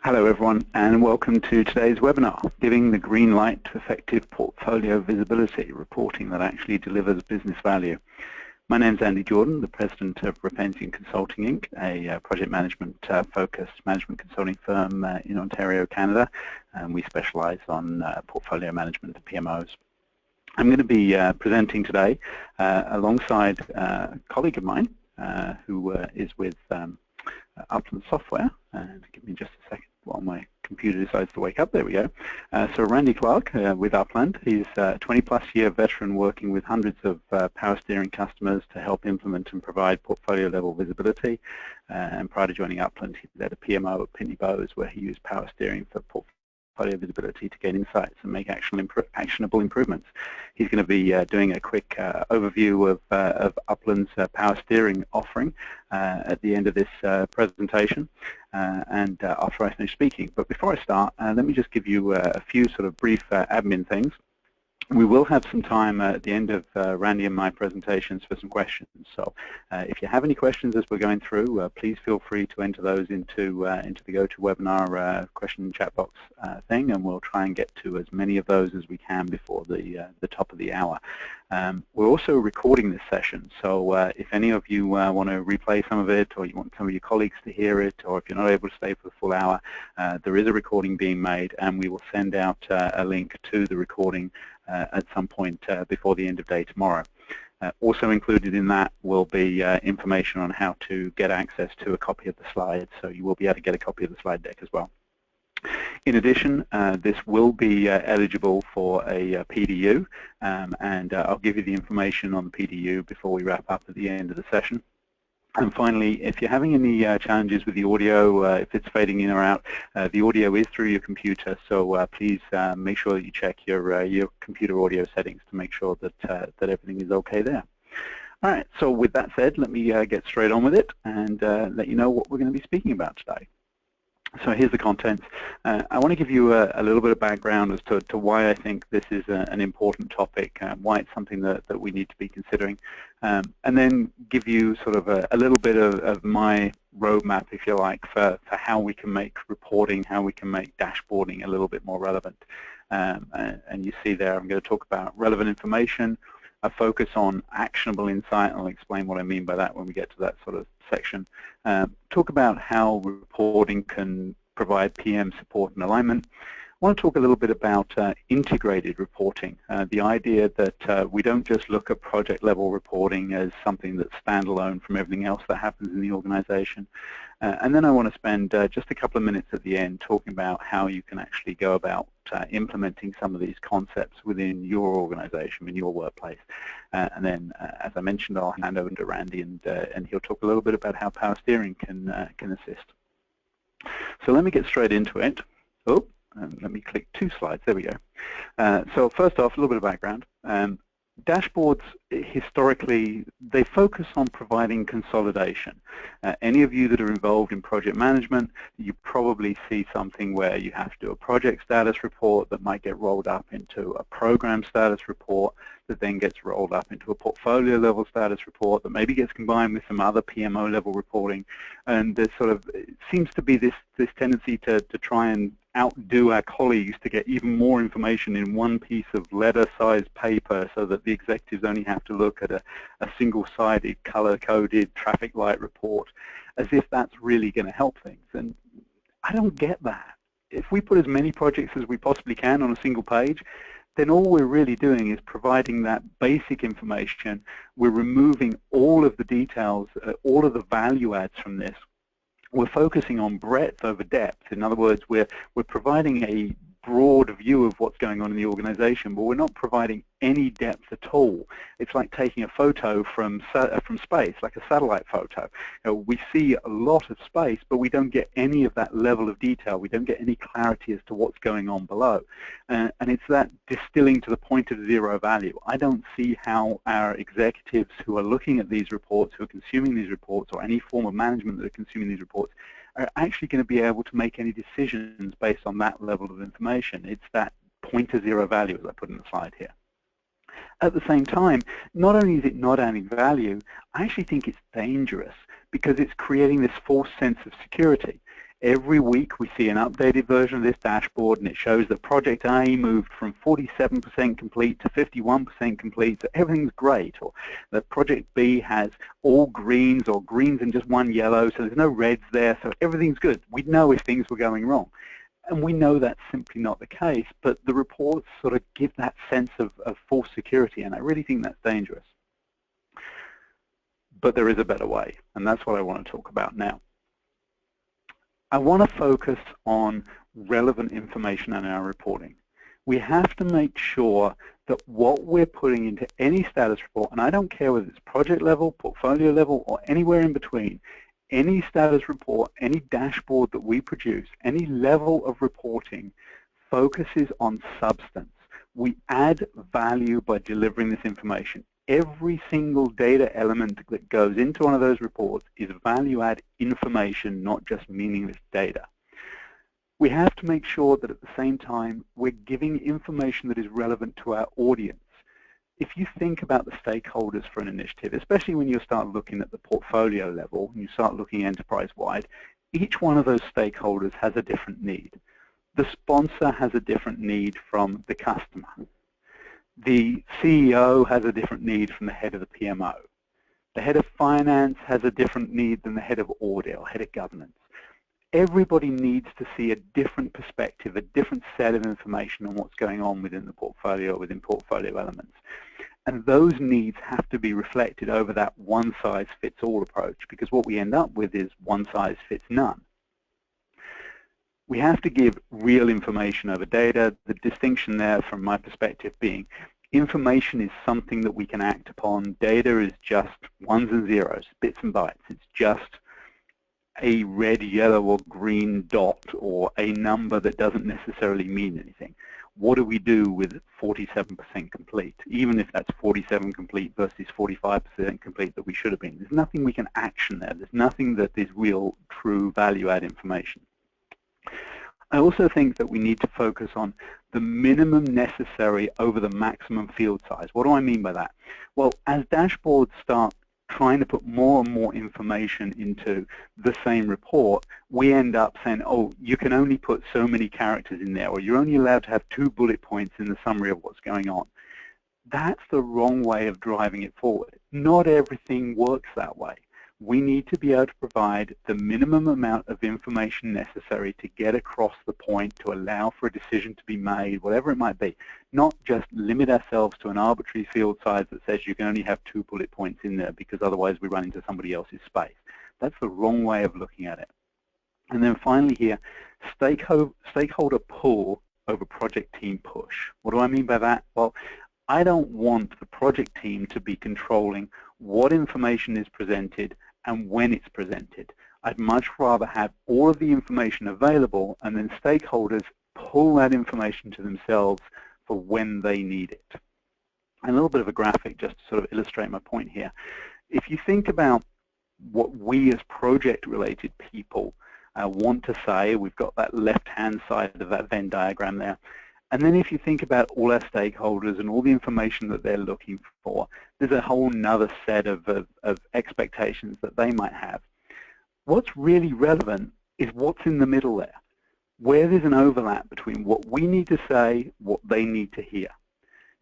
Hello everyone, and welcome to today's webinar, Giving the Green Light to Effective Portfolio Visibility, reporting that actually delivers business value. My name is Andy Jordan, the President of Repenzian Consulting Inc., a project management focused management consulting firm in Ontario, Canada, and we specialize on portfolio management and PMOs. I'm going to be presenting today alongside a colleague of mine who is with Upland Software, and give me just a second while my computer decides to wake up. There we go. So Randy Clark with Upland. He's a 20-plus year veteran working with hundreds of power steering customers to help implement and provide portfolio level visibility. And prior to joining Upland, he led a PMO at Pitney Bowes where he used power steering for portfolio visibility to gain insights and make actionable improvements. He's going to be doing a quick overview of Upland's power steering offering at the end of this presentation and after I finish speaking. But before I start, let me just give you a few sort of brief admin things. We will have some time at the end of Randy and my presentations for some questions. So if you have any questions as we're going through, please feel free to enter those into the GoToWebinar question and chat box thing, and we'll try and get to as many of those as we can before the top of the hour. We're also recording this session, so if any of you want to replay some of it, or you want some of your colleagues to hear it, or if you're not able to stay for the full hour, there is a recording being made, and we will send out a link to the recording at some point before the end of day tomorrow. Also included in that will be information on how to get access to a copy of the slides, so you will be able to get a copy of the slide deck as well. In addition, this will be eligible for a PDU, and I'll give you the information on the PDU before we wrap up at the end of the session. And finally, if you're having any challenges with the audio, if it's fading in or out, the audio is through your computer, so please make sure that you check your computer audio settings to make sure that, that everything is okay there. All right, so with that said, let me get straight on with it and let you know what we're going to be speaking about today. So here's the contents. I want to give you a little bit of background as to why I think this is an important topic, why it's something that we need to be considering, and then give you sort of a little bit of my roadmap, if you like, for how we can make reporting, how we can make dashboarding a little bit more relevant. And you see there I'm going to talk about relevant information, a focus on actionable insight, and I'll explain what I mean by that when we get to that sort of section. Talk about how reporting can provide PM support and alignment. I want to talk a little bit about integrated reporting, the idea that we don't just look at project level reporting as something that's standalone from everything else that happens in the organization. And then I want to spend just a couple of minutes at the end talking about how you can actually go about implementing some of these concepts within your organization, in your workplace. And then, as I mentioned, I'll hand over to Randy, and he'll talk a little bit about how power steering can assist. So let me get straight into it. Oh, let me click 2 slides. There we go. So first off, a little bit of background. Dashboards, historically, they focus on providing consolidation. Any of you that are involved in project management, you probably see something where you have to do a project status report that might get rolled up into a program status report that then gets rolled up into a portfolio level status report that maybe gets combined with some other PMO level reporting. And there's sort of, it seems to be this tendency to try and outdo our colleagues to get even more information in one piece of letter-sized paper so that the executives only have to look at a single-sided, color-coded traffic light report, as if that's really going to help things. And I don't get that. If we put as many projects as we possibly can on a single page, then all we're really doing is providing that basic information. We're removing all of the details, all of the value adds from this. We're focusing on breadth over depth. In other words, we're providing a broad view of what's going on in the organization, but we're not providing any depth at all. It's like taking a photo from space, like a satellite photo. You know, we see a lot of space, but we don't get any of that level of detail. We don't get any clarity as to what's going on below. And it's that distilling to the point of zero value. I don't see how our executives who are looking at these reports, who are consuming these reports, or any form of management that are consuming these reports, are actually going to be able to make any decisions based on that level of information. It's that point to zero value, as I put in the slide here. At the same time, not only is it not adding value, I actually think it's dangerous because it's creating this false sense of security. Every week we see an updated version of this dashboard, and it shows that Project A moved from 47% complete to 51% complete, so everything's great. Or that Project B has all greens or greens and just one yellow, so there's no reds there, so everything's good. We'd know if things were going wrong. And we know that's simply not the case, but the reports sort of give that sense of false security, and I really think that's dangerous. But there is a better way, and that's what I want to talk about now. I want to focus on relevant information in our reporting. We have to make sure that what we're putting into any status report, and I don't care whether it's project level, portfolio level, or anywhere in between, any status report, any dashboard that we produce, any level of reporting focuses on substance. We add value by delivering this information. Every single data element that goes into one of those reports is value-add information, not just meaningless data. We have to make sure that at the same time we're giving information that is relevant to our audience. If you think about the stakeholders for an initiative, especially when you start looking at the portfolio level and you start looking enterprise-wide, each one of those stakeholders has a different need. The sponsor has a different need from the customer. The CEO has a different need from the head of the PMO. The head of finance has a different need than the head of audit or head of governance. Everybody needs to see a different perspective, a different set of information on what's going on within the portfolio, within portfolio elements. And those needs have to be reflected over that one-size-fits-all approach, because what we end up with is one-size-fits-none. We have to give real information over data. The distinction there from my perspective being information is something that we can act upon. Data is just ones and zeros, bits and bytes. It's just a red, yellow, or green dot or a number that doesn't necessarily mean anything. What do we do with 47% complete, even if that's 47 complete versus 45% complete that we should have been? There's nothing we can action there. There's nothing that is real, true value-add information. I also think that we need to focus on the minimum necessary over the maximum field size. What do I mean by that? Well, as dashboards start trying to put more and more information into the same report, we end up saying, oh, you can only put so many characters in there, or you're only allowed to have 2 bullet points in the summary of what's going on. That's the wrong way of driving it forward. Not everything works that way. We need to be able to provide the minimum amount of information necessary to get across the point, to allow for a decision to be made, whatever it might be. Not just limit ourselves to an arbitrary field size that says you can only have 2 bullet points in there because otherwise we run into somebody else's space. That's the wrong way of looking at it. And then finally here, stakeholder pull over project team push. What do I mean by that? Well, I don't want the project team to be controlling what information is presented and when it's presented. I'd much rather have all of the information available and then stakeholders pull that information to themselves for when they need it. And a little bit of a graphic just to sort of illustrate my point here. If you think about what we as project-related people want to say, we've got that left-hand side of that Venn diagram there. And then if you think about all our stakeholders and all the information that they're looking for, there's a whole nother set of expectations that they might have. What's really relevant is what's in the middle there, where there's an overlap between what we need to say, what they need to hear.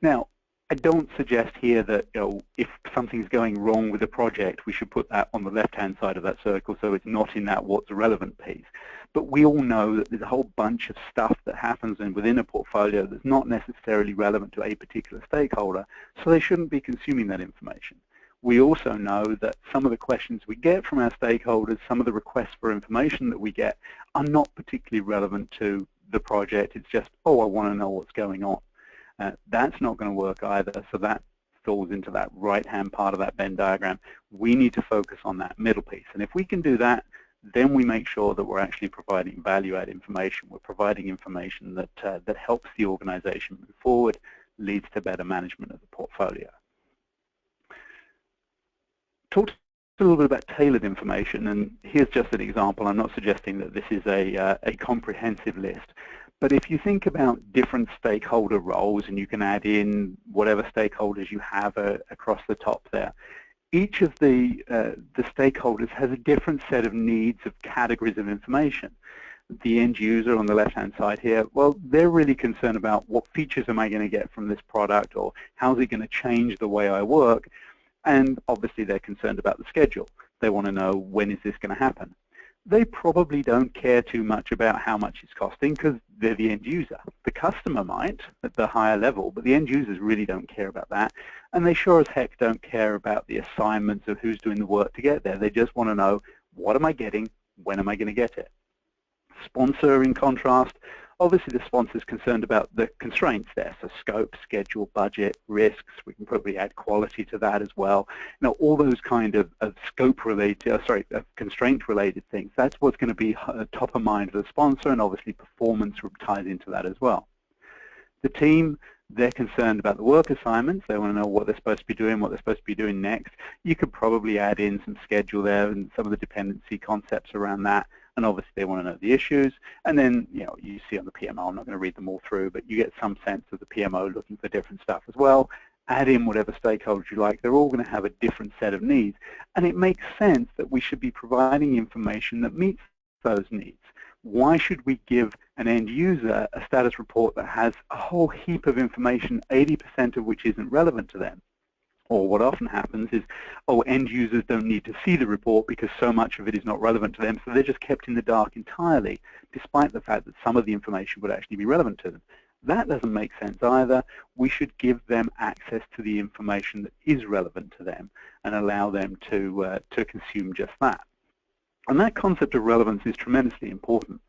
Now, I don't suggest here that if something's going wrong with a project, we should put that on the left-hand side of that circle so it's not in that what's relevant piece. But we all know that there's a whole bunch of stuff that happens within a portfolio that's not necessarily relevant to a particular stakeholder, so they shouldn't be consuming that information. We also know that some of the questions we get from our stakeholders, some of the requests for information that we get are not particularly relevant to the project. It's just, oh, I want to know what's going on. That's not going to work either, so that falls into that right-hand part of that Venn diagram. We need to focus on that middle piece, and if we can do that, then we make sure that we're actually providing value-add information. We're providing information that, that helps the organization move forward, leads to better management of the portfolio. Talk a little bit about tailored information, and here's just an example. I'm not suggesting that this is a comprehensive list, but if you think about different stakeholder roles, and you can add in whatever stakeholders you have across the top there, each of the stakeholders has a different set of needs of categories of information. The end user on the left-hand side here, well, they're really concerned about what features am I going to get from this product, or how's it going to change the way I work, and obviously they're concerned about the schedule. They want to know, when is this going to happen? They probably don't care too much about how much it's costing because they're the end user. The customer might at the higher level, but the end users really don't care about that. And they sure as heck don't care about the assignments of who's doing the work to get there. They just want to know, what am I getting? When am I going to get it? Sponsor, in contrast, obviously the sponsor is concerned about the constraints there, so scope, schedule, budget, risks. We can probably add quality to that as well. You know, all those kind of scope-related, constraint-related things. That's what's going to be top of mind for the sponsor, and obviously performance ties into that as well. The team, they're concerned about the work assignments. They want to know what they're supposed to be doing, what they're supposed to be doing next. You could probably add in some schedule there and some of the dependency concepts around that. And obviously they want to know the issues. And then, you know, you see on the PMO, I'm not going to read them all through, but you get some sense of the PMO looking for different stuff as well. Add in whatever stakeholders you like. They're all going to have a different set of needs. And it makes sense that we should be providing information that meets those needs. Why should we give an end user a status report that has a whole heap of information, 80% of which isn't relevant to them? Or what often happens is, oh, end users don't need to see the report because so much of it is not relevant to them, so they're just kept in the dark entirely, despite the fact that some of the information would actually be relevant to them. That doesn't make sense either. We should give them access to the information that is relevant to them and allow them to consume just that. And that concept of relevance is tremendously important.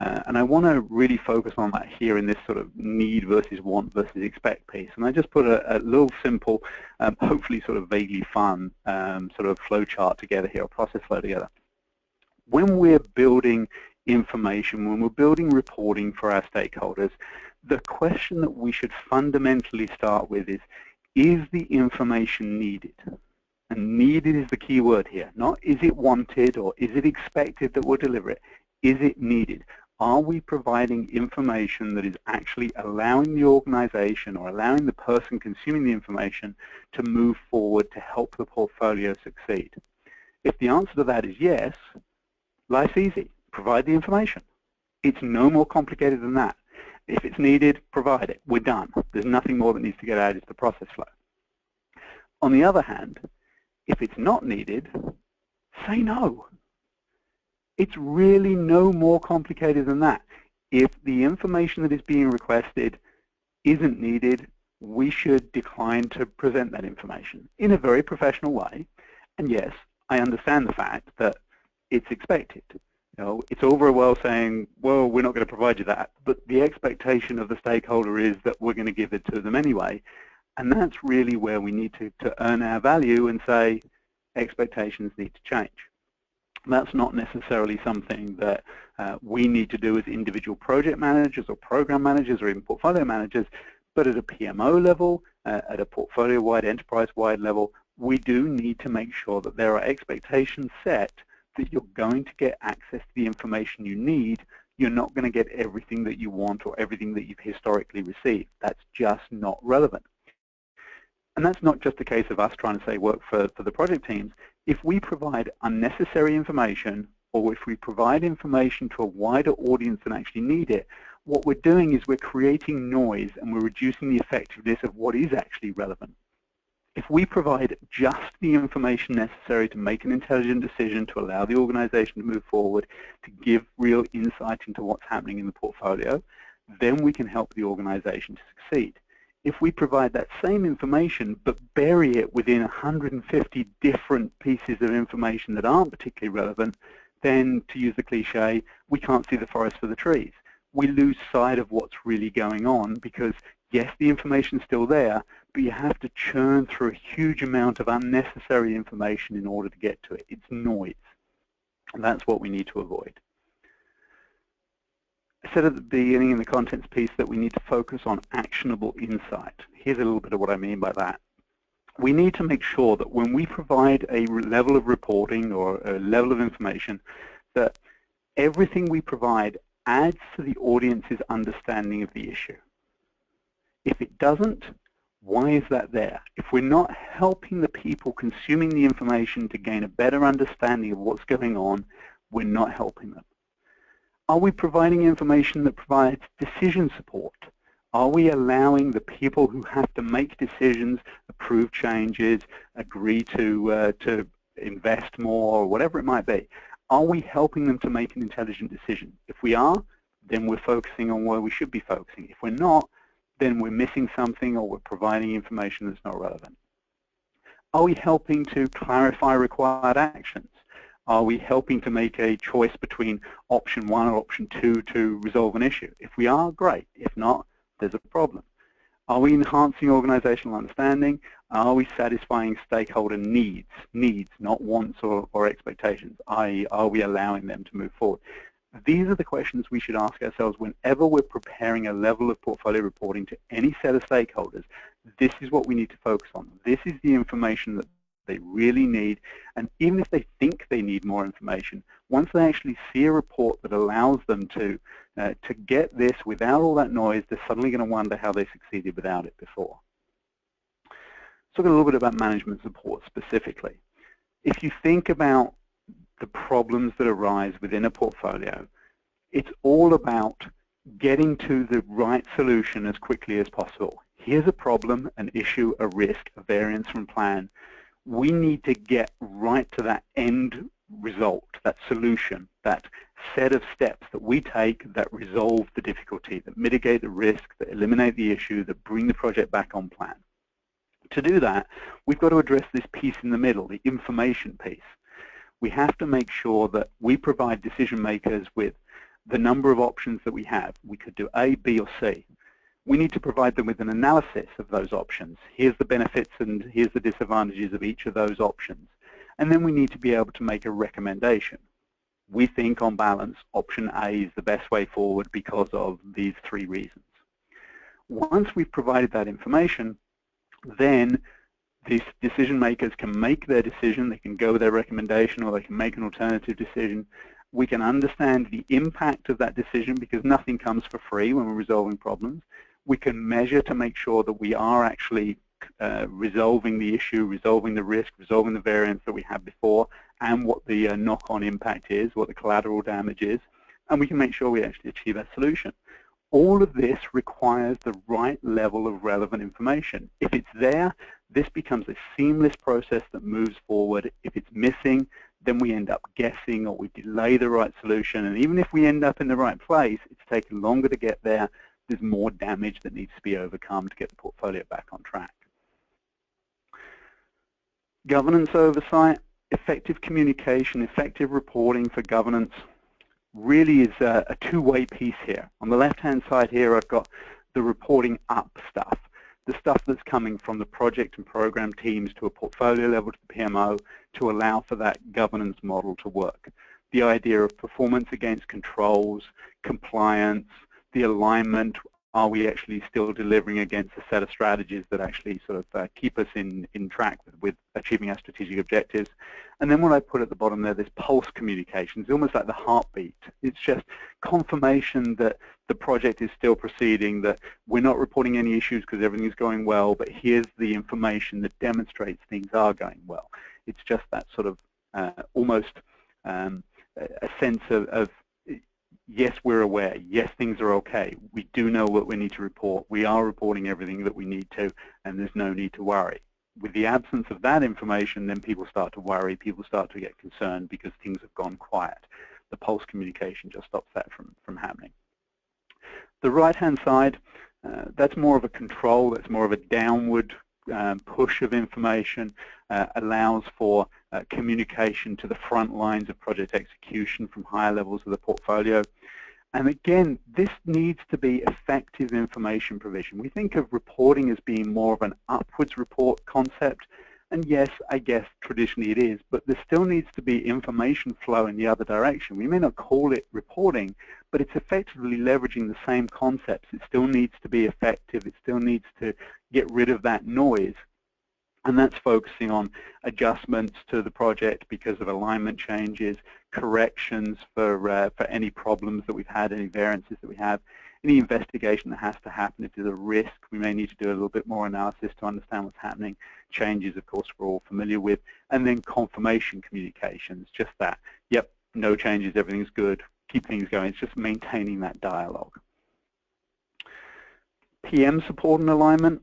And I want to really focus on that here in this sort of need versus want versus expect piece. And I just put a little simple, hopefully sort of vaguely fun sort of flow chart together here, or process flow together. When we're building information, when we're building reporting for our stakeholders, the question that we should fundamentally start with is the information needed? And needed is the key word here. Not is it wanted or is it expected that we'll deliver it. Is it needed? Are we providing information that is actually allowing the organization or allowing the person consuming the information to move forward to help the portfolio succeed? If the answer to that is yes, life's easy. Provide the information. It's no more complicated than that. If it's needed, provide it. We're done. There's nothing more that needs to get added to the process flow. On the other hand, if it's not needed, say no. It's really no more complicated than that. If the information that is being requested isn't needed, we should decline to present that information in a very professional way. And yes, I understand the fact that it's expected. You know, it's all very well saying, well, we're not going to provide you that, but the expectation of the stakeholder is that we're going to give it to them anyway. And that's really where we need to earn our value and say expectations need to change. That's not necessarily something that we need to do as individual project managers or program managers or even portfolio managers, but at a PMO level, at a portfolio-wide, enterprise-wide level, we do need to make sure that there are expectations set that you're going to get access to the information you need. You're not going to get everything that you want or everything that you've historically received. That's just not relevant. And that's not just a case of us trying to say work for the project teams. If we provide unnecessary information, or if we provide information to a wider audience than actually need it, what we're doing is we're creating noise and we're reducing the effectiveness of what is actually relevant. If we provide just the information necessary to make an intelligent decision, to allow the organization to move forward, to give real insight into what's happening in the portfolio, then we can help the organization to succeed. If we provide that same information but bury it within 150 different pieces of information that aren't particularly relevant, then, to use the cliche, we can't see the forest for the trees. We lose sight of what's really going on because, yes, the information's still there, but you have to churn through a huge amount of unnecessary information in order to get to it. It's noise, and that's what we need to avoid. I said at the beginning in the contents piece that we need to focus on actionable insight. Here's a little bit of what I mean by that. We need to make sure that when we provide a level of reporting or a level of information, that everything we provide adds to the audience's understanding of the issue. If it doesn't, Why is that there? If we're not helping the people consuming the information to gain a better understanding of what's going on, we're not helping them. Are we providing information that provides decision support? Are we allowing the people who have to make decisions, approve changes, agree to invest more, or whatever it might be? Are we helping them to make an intelligent decision? If we are, then we're focusing on where we should be focusing. If we're not, then we're missing something or we're providing information that's not relevant. Are we helping to clarify required actions? Are we helping to make a choice between option 1 or option 2 to resolve an issue? If we are, great. If not, there's a problem. Are we enhancing organizational understanding? Are we satisfying stakeholder needs, not wants or expectations? i.e., are we allowing them to move forward? These are the questions we should ask ourselves whenever we're preparing a level of portfolio reporting to any set of stakeholders. This is what we need to focus on. This is the information that they really need, and even if they think they need more information, once they actually see a report that allows them to get this without all that noise, they're suddenly going to wonder how they succeeded without it before. Let's talk a little bit about management support specifically. If you think about the problems that arise within a portfolio, it's all about getting to the right solution as quickly as possible. Here's a problem, an issue, a risk, a variance from plan. We need to get right to that end result, that solution, that set of steps that we take that resolve the difficulty, that mitigate the risk, that eliminate the issue, that bring the project back on plan. To do that, we've got to address this piece in the middle, the information piece. We have to make sure that we provide decision makers with the number of options that we have. We could do A, B, or C. We need to provide them with an analysis of those options. Here's the benefits and here's the disadvantages of each of those options. And then we need to be able to make a recommendation. We think, on balance, option A is the best way forward because of these 3 reasons. Once we've provided that information, then these decision makers can make their decision. They can go with their recommendation, or they can make an alternative decision. We can understand the impact of that decision, because nothing comes for free when we're resolving problems. We can measure to make sure that we are actually resolving the issue, resolving the risk, resolving the variance that we had before, and what the knock-on impact is, what the collateral damage is, and we can make sure we actually achieve that solution. All of this requires the right level of relevant information. If it's there, this becomes a seamless process that moves forward. If it's missing, then we end up guessing, or we delay the right solution. And even if we end up in the right place, it's taken longer to get there. There's more damage that needs to be overcome to get the portfolio back on track. Governance oversight, effective communication, effective reporting for governance really is a two-way piece here. On the left-hand side here, I've got the reporting up stuff, the stuff that's coming from the project and program teams to a portfolio level to the PMO to allow for that governance model to work. The idea of performance against controls, compliance, the alignment, are we actually still delivering against a set of strategies that actually sort of keep us in track with achieving our strategic objectives. And then what I put at the bottom there, this pulse communication, is almost like the heartbeat. It's just confirmation that the project is still proceeding, that we're not reporting any issues because everything's going well, but here's the information that demonstrates things are going well. It's just that sort of almost a sense of yes, we're aware. Yes, things are okay. We do know what we need to report. We are reporting everything that we need to, and there's no need to worry. With the absence of that information, then people start to worry. People start to get concerned because things have gone quiet. The pulse communication just stops that from happening. The right-hand side, that's more of a control. That's more of a downward push of information, allows for communication to the front lines of project execution from higher levels of the portfolio. And again, this needs to be effective information provision. We think of reporting as being more of an upwards report concept, and yes, I guess traditionally it is, but there still needs to be information flow in the other direction. We may not call it reporting, but it's effectively leveraging the same concepts. It still needs to be effective. It still needs to get rid of that noise. And that's focusing on adjustments to the project because of alignment changes, corrections for any problems that we've had, any variances that we have. any investigation that has to happen, if there's a risk, we may need to do a little bit more analysis to understand what's happening. Changes, of course, we're all familiar with. And then confirmation communications, just that. Yep, no changes, everything's good, keep things going. It's just maintaining that dialogue. PM support and alignment.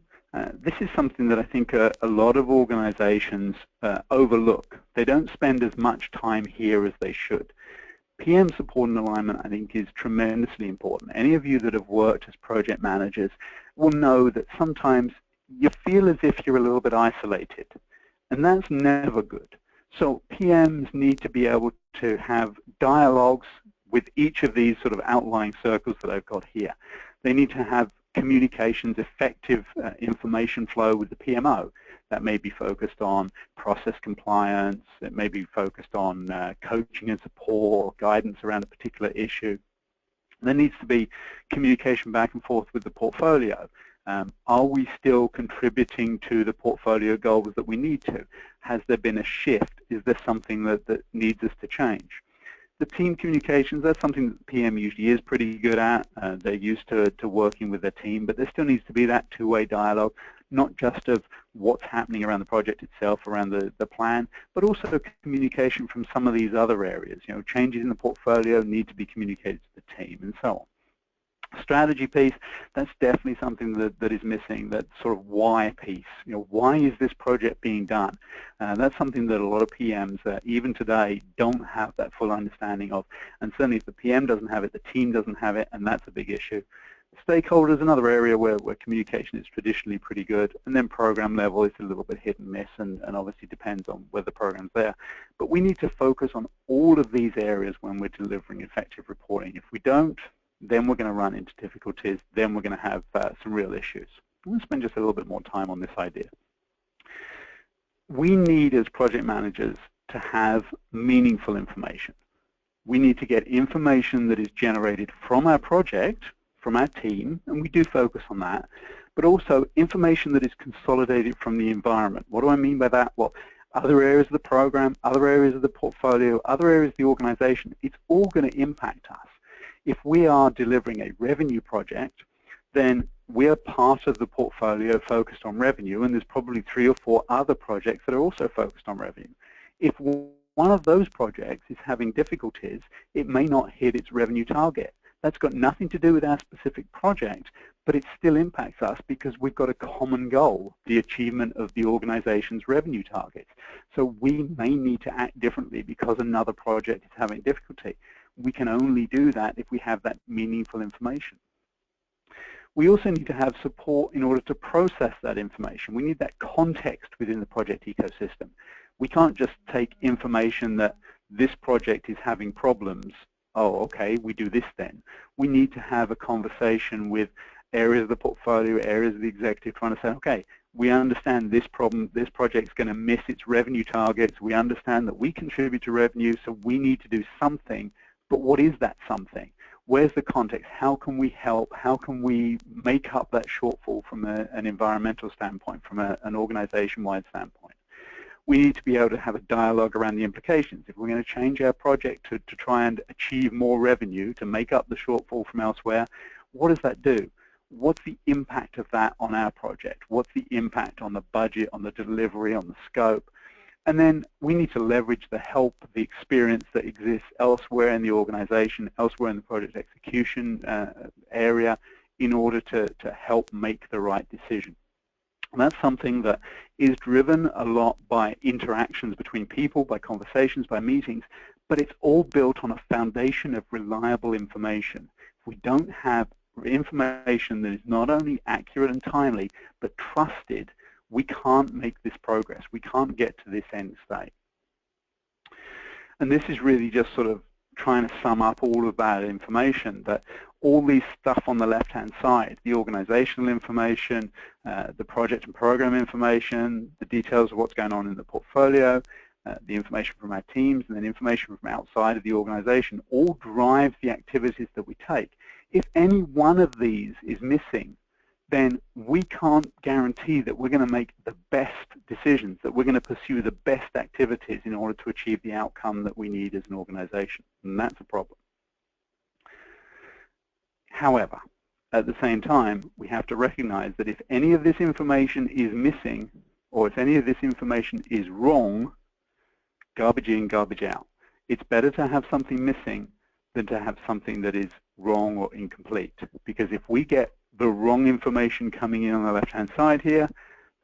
This is something that I think a lot of organizations overlook. They don't spend as much time here as they should. PM support and alignment, I think, is tremendously important. Any of you that have worked as project managers will know that sometimes you feel as if you're a little bit isolated, and that's never good. So PMs need to be able to have dialogues with each of these sort of outlying circles that I've got here. They need to have communications, effective information flow with the PMO. That may be focused on process compliance, it may be focused on coaching and support, guidance around a particular issue. There needs to be communication back and forth with the portfolio. Are we still contributing to the portfolio goals that we need to? Has there been a shift? Is there something that needs us to change? The team communications, that's something that PM usually is pretty good at. They're used to working with their team, but there still needs to be that two-way dialogue, not just of what's happening around the project itself, around the plan, but also communication from some of these other areas. You know, changes in the portfolio need to be communicated to the team, and so on. Strategy piece, that's definitely something that is missing, that sort of why piece. You know, why is this project being done? That's something that a lot of PMs, even today, don't have that full understanding of. And certainly if the PM doesn't have it, the team doesn't have it, and that's a big issue. Stakeholders, another area where communication is traditionally pretty good, and then program level is a little bit hit and miss, and obviously depends on whether the program's there. But we need to focus on all of these areas when we're delivering effective reporting. If we don't, then we're going to run into difficulties, then we're going to have some real issues. I'm going to spend just a little bit more time on this idea. We need, as project managers, to have meaningful information. We need to get information that is generated from our project, from our team, and we do focus on that, but also information that is consolidated from the environment. What do I mean by that? Well, other areas of the program, other areas of the portfolio, other areas of the organization, it's all going to impact us. If we are delivering a revenue project, then we're part of the portfolio focused on revenue, and there's probably 3 or 4 other projects that are also focused on revenue. If one of those projects is having difficulties, it may not hit its revenue target. That's got nothing to do with our specific project, but it still impacts us because we've got a common goal, the achievement of the organization's revenue targets. So we may need to act differently because another project is having difficulty. We can only do that if we have that meaningful information. We also need to have support in order to process that information. We need that context within the project ecosystem. We can't just take information that this project is having problems. Oh, okay, we do this then. We need to have a conversation with areas of the portfolio, areas of the executive, trying to say, okay, we understand this problem, this project's going to miss its revenue targets. We understand that we contribute to revenue, so we need to do something. But what is that something? Where's the context? How can we help? How can we make up that shortfall from an environmental standpoint, from an organization-wide standpoint? We need to be able to have a dialogue around the implications. If we're going to change our project to try and achieve more revenue, to make up the shortfall from elsewhere, what does that do? What's the impact of that on our project? What's the impact on the budget, on the delivery, on the scope? And then we need to leverage the help, the experience that exists elsewhere in the organization, elsewhere in the project execution area, in order to help make the right decision. And that's something that is driven a lot by interactions between people, by conversations, by meetings, but it's all built on a foundation of reliable information. If we don't have information that is not only accurate and timely, but trusted, we can't make this progress. We can't get to this end state. And this is really just sort of trying to sum up all of that information, that all these stuff on the left-hand side, the organizational information, the project and program information, the details of what's going on in the portfolio, the information from our teams, and then information from outside of the organization, all drive the activities that we take. If any one of these is missing, then we can't guarantee that we're going to make the best decisions, that we're going to pursue the best activities in order to achieve the outcome that we need as an organization. And that's a problem. However, at the same time, we have to recognize that if any of this information is missing, or if any of this information is wrong, garbage in, garbage out. It's better to have something missing than to have something that is wrong or incomplete. Because if we get the wrong information coming in on the left-hand side here,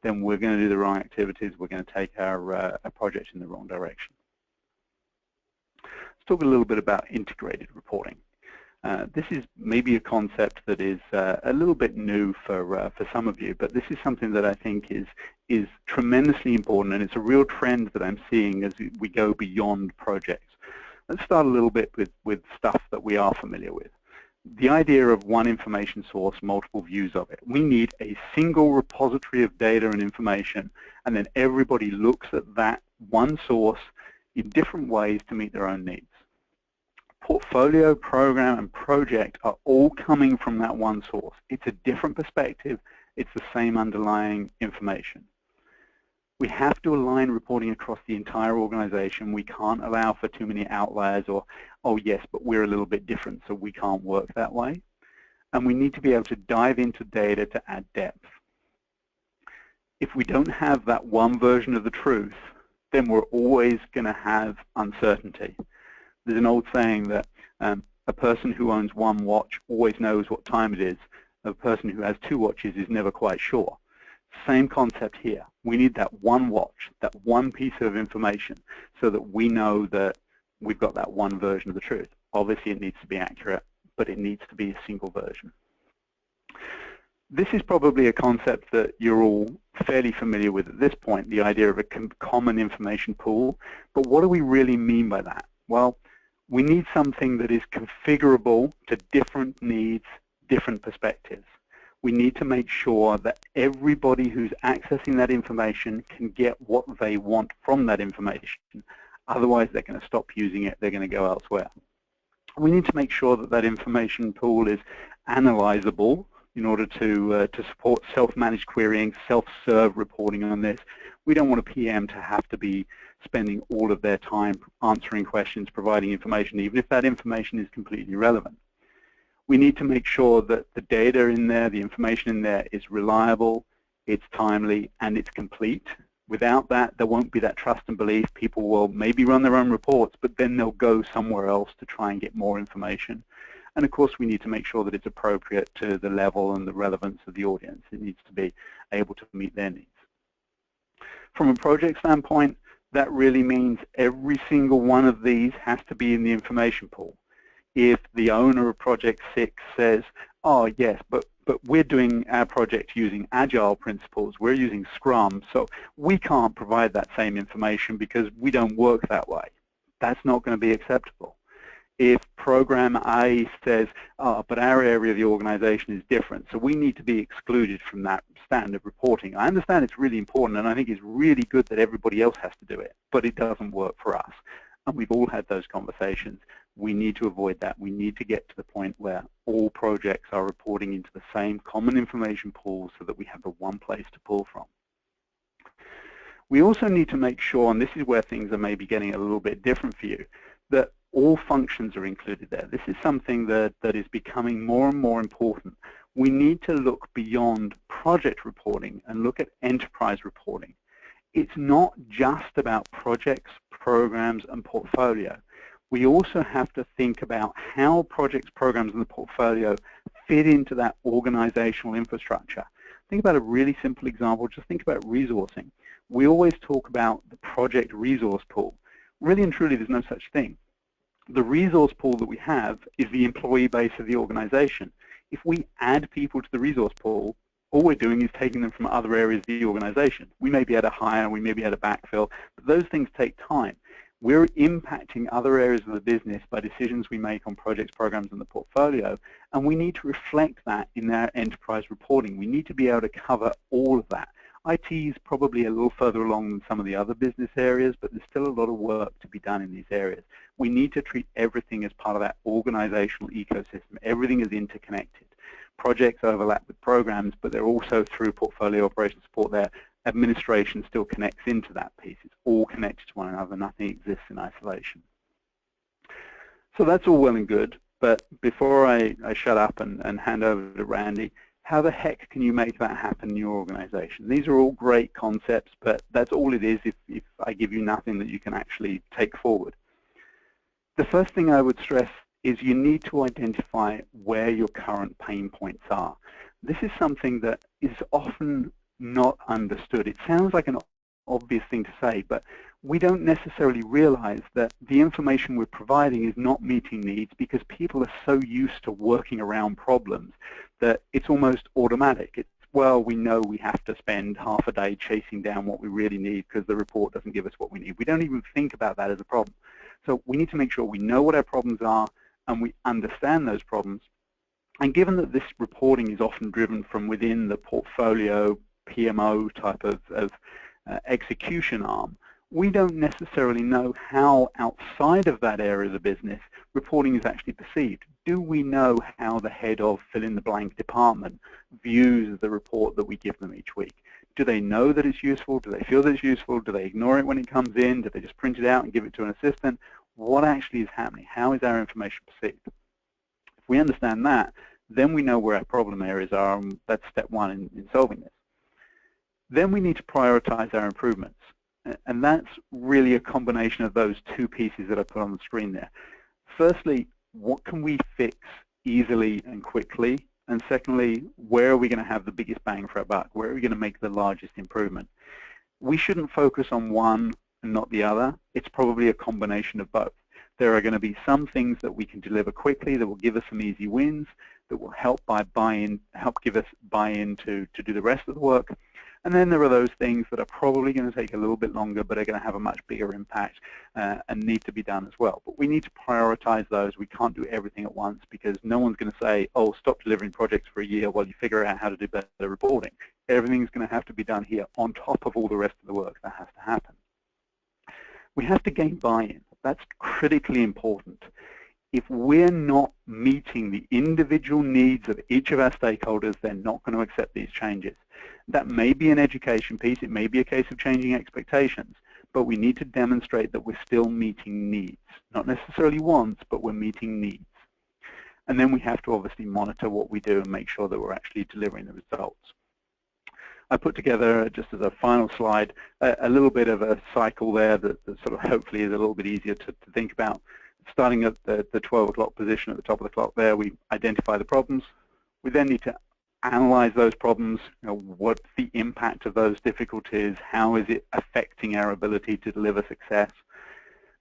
then we're going to do the wrong activities. We're going to take our project in the wrong direction. Let's talk a little bit about integrated reporting. This is maybe a concept that is a little bit new for some of you, but this is something that I think is tremendously important, and it's a real trend that I'm seeing as we go beyond projects. Let's start a little bit with stuff that we are familiar with. The idea of one information source, multiple views of it. We need a single repository of data and information, and then everybody looks at that one source in different ways to meet their own needs. Portfolio, program, and project are all coming from that one source. It's a different perspective. It's the same underlying information. We have to align reporting across the entire organization. We can't allow for too many outliers or, oh yes, but we're a little bit different, so we can't work that way. And we need to be able to dive into data to add depth. If we don't have that one version of the truth, then we're always going to have uncertainty. There's an old saying that a person who owns one watch always knows what time it is. A person who has two watches is never quite sure. Same concept here. We need that one watch, that one piece of information, so that we know that we've got that one version of the truth. Obviously, it needs to be accurate, but it needs to be a single version. This is probably a concept that you're all fairly familiar with at this point, the idea of a common information pool. But what do we really mean by that? Well, we need something that is configurable to different needs, different perspectives. We need to make sure that everybody who's accessing that information can get what they want from that information. Otherwise, they're going to stop using it. They're going to go elsewhere. We need to make sure that that information pool is analyzable in order to support self-managed querying, self-serve reporting on this. We don't want a PM to have to be spending all of their time answering questions, providing information, even if that information is completely irrelevant. We need to make sure that the data in there, the information in there is reliable, it's timely, and it's complete. Without that, there won't be that trust and belief. People will maybe run their own reports, but then they'll go somewhere else to try and get more information. And of course, we need to make sure that it's appropriate to the level and the relevance of the audience. It needs to be able to meet their needs. From a project standpoint, that really means every single one of these has to be in the information pool. If the owner of Project 6 says, oh yes, but we're doing our project using Agile principles, we're using Scrum, so we can't provide that same information because we don't work that way. That's not going to be acceptable. If program A says, oh, but our area of the organization is different, so we need to be excluded from that standard reporting. I understand it's really important, and I think it's really good that everybody else has to do it, but it doesn't work for us. And we've all had those conversations. We need to avoid that. We need to get to the point where all projects are reporting into the same common information pool so that we have the one place to pull from. We also need to make sure, and this is where things are maybe getting a little bit different for you, that all functions are included there. This is something that is becoming more and more important. We need to look beyond project reporting and look at enterprise reporting. It's not just about projects, programs, and portfolio. We also have to think about how projects, programs, and the portfolio fit into that organizational infrastructure. Think about a really simple example. Just think about resourcing. We always talk about the project resource pool. Really and truly, there's no such thing. The resource pool that we have is the employee base of the organization. If we add people to the resource pool, all we're doing is taking them from other areas of the organization. We may be able to hire, we may be able to backfill, but those things take time. We're impacting other areas of the business by decisions we make on projects, programs, and the portfolio, and we need to reflect that in our enterprise reporting. We need to be able to cover all of that. IT is probably a little further along than some of the other business areas, but there's still a lot of work to be done in these areas. We need to treat everything as part of that organizational ecosystem. Everything is interconnected. Projects overlap with programs, but they're also through portfolio operation support there. Administration still connects into that piece. It's all connected to one another. Nothing exists in isolation. So that's all well and good. But before I shut up and hand over to Randy, how the heck can you make that happen in your organization? These are all great concepts, but that's all it is if I give you nothing that you can actually take forward. The first thing I would stress is you need to identify where your current pain points are. This is something that is often not understood. It sounds like an obvious thing to say, but we don't necessarily realize that the information we're providing is not meeting needs because people are so used to working around problems that it's almost automatic. It's, well, we know we have to spend half a day chasing down what we really need because the report doesn't give us what we need. We don't even think about that as a problem. So we need to make sure we know what our problems are and we understand those problems. And given that this reporting is often driven from within the portfolio PMO type of execution arm, we don't necessarily know how outside of that area of the business reporting is actually perceived. Do we know how the head of fill-in-the-blank department views the report that we give them each week? Do they know that it's useful? Do they feel that it's useful? Do they ignore it when it comes in? Do they just print it out and give it to an assistant? What actually is happening? How is our information perceived? If we understand that, then we know where our problem areas are, and that's step one in solving this. Then we need to prioritize our improvements. And that's really a combination of those two pieces that I put on the screen there. Firstly, what can we fix easily and quickly? And secondly, where are we going to have the biggest bang for our buck? Where are we going to make the largest improvement? We shouldn't focus on one and not the other. It's probably a combination of both. There are going to be some things that we can deliver quickly that will give us some easy wins, that will help give us buy-in to do the rest of the work. And then there are those things that are probably going to take a little bit longer, but are going to have a much bigger impact and need to be done as well. But we need to prioritize those. We can't do everything at once because no one's going to say, oh, stop delivering projects for a year while you figure out how to do better reporting. Everything's going to have to be done here on top of all the rest of the work that has to happen. We have to gain buy-in. That's critically important. If we're not meeting the individual needs of each of our stakeholders, they're not going to accept these changes. That may be an education piece, it may be a case of changing expectations, but we need to demonstrate that we're still meeting needs. Not necessarily wants, but we're meeting needs. And then we have to obviously monitor what we do and make sure that we're actually delivering the results. I put together, just as a final slide, a little bit of a cycle there that sort of hopefully is a little bit easier to think about. Starting at the 12 o'clock position at the top of the clock there, we identify the problems. We then need to analyze those problems. What's the impact of those difficulties? How is it affecting our ability to deliver success?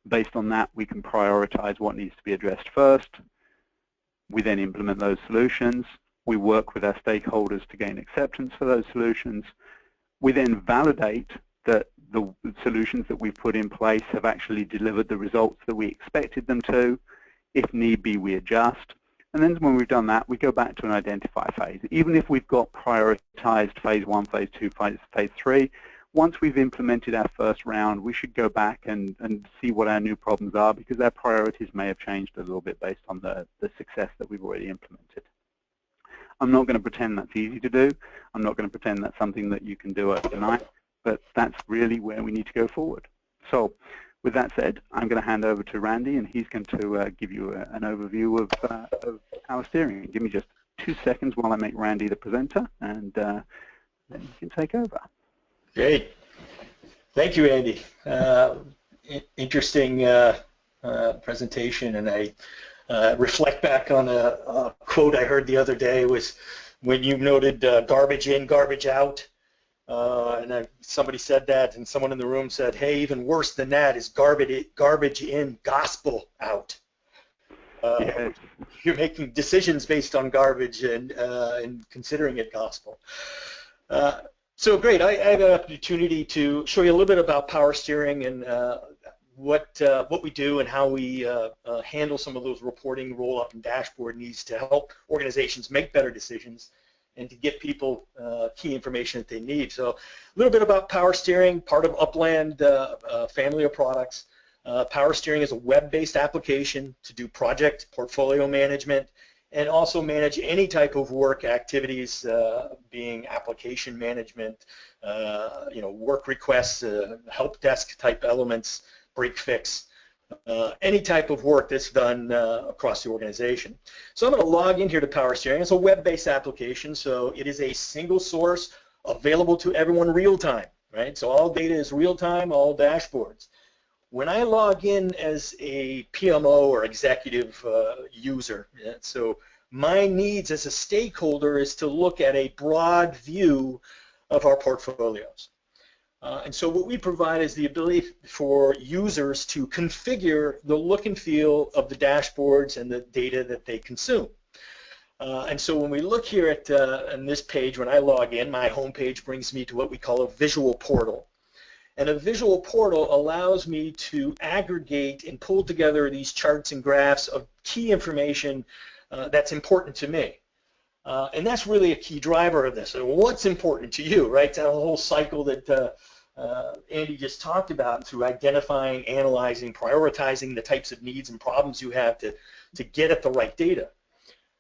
Based on that, we can prioritize what needs to be addressed first. We then implement those solutions. We work with our stakeholders to gain acceptance for those solutions. We then validate that the solutions that we've put in place have actually delivered the results that we expected them to. If need be, we adjust. And then when we've done that, we go back to an identify phase. Even if we've got prioritized phase 1, phase 2, phase 3, once we've implemented our first round, we should go back and see what our new problems are because our priorities may have changed a little bit based on the success that we've already implemented. I'm not going to pretend that's easy to do. I'm not going to pretend that's something that you can do overnight, but that's really where we need to go forward. So with that said, I'm going to hand over to Randy, and he's going to give you an overview of our steering. Give me just 2 seconds while I make Randy the presenter, and then you can take over. Great. Thank you, Andy. Interesting presentation, and I reflect back on a quote I heard the other day was when you noted garbage in, garbage out. And somebody said that, and someone in the room said, hey, even worse than that is garbage in, gospel out. Yes. You're making decisions based on garbage and considering it gospel. So great, I have an opportunity to show you a little bit about power steering and what we do and how we handle some of those reporting, roll-up, and dashboard needs to help organizations make better decisions and to get people key information that they need. So a little bit about power steering, part of Upland family of products. Power steering is a web-based application to do project portfolio management and also manage any type of work activities, being application management, work requests, help desk type elements, break fix, any type of work that's done across the organization. So I'm going to log in here to Power Steering. It's a web-based application, so it is a single source available to everyone real-time, right? So all data is real-time, all dashboards. When I log in as a PMO or executive user, so my needs as a stakeholder is to look at a broad view of our portfolios. And so what we provide is the ability for users to configure the look and feel of the dashboards and the data that they consume. And so when we look here at on this page, when I log in, my home page brings me to what we call a visual portal. And a visual portal allows me to aggregate and pull together these charts and graphs of key information that's important to me. And that's really a key driver of this. So what's important to you, right? That whole cycle that Andy just talked about through identifying, analyzing, prioritizing the types of needs and problems you have to get at the right data.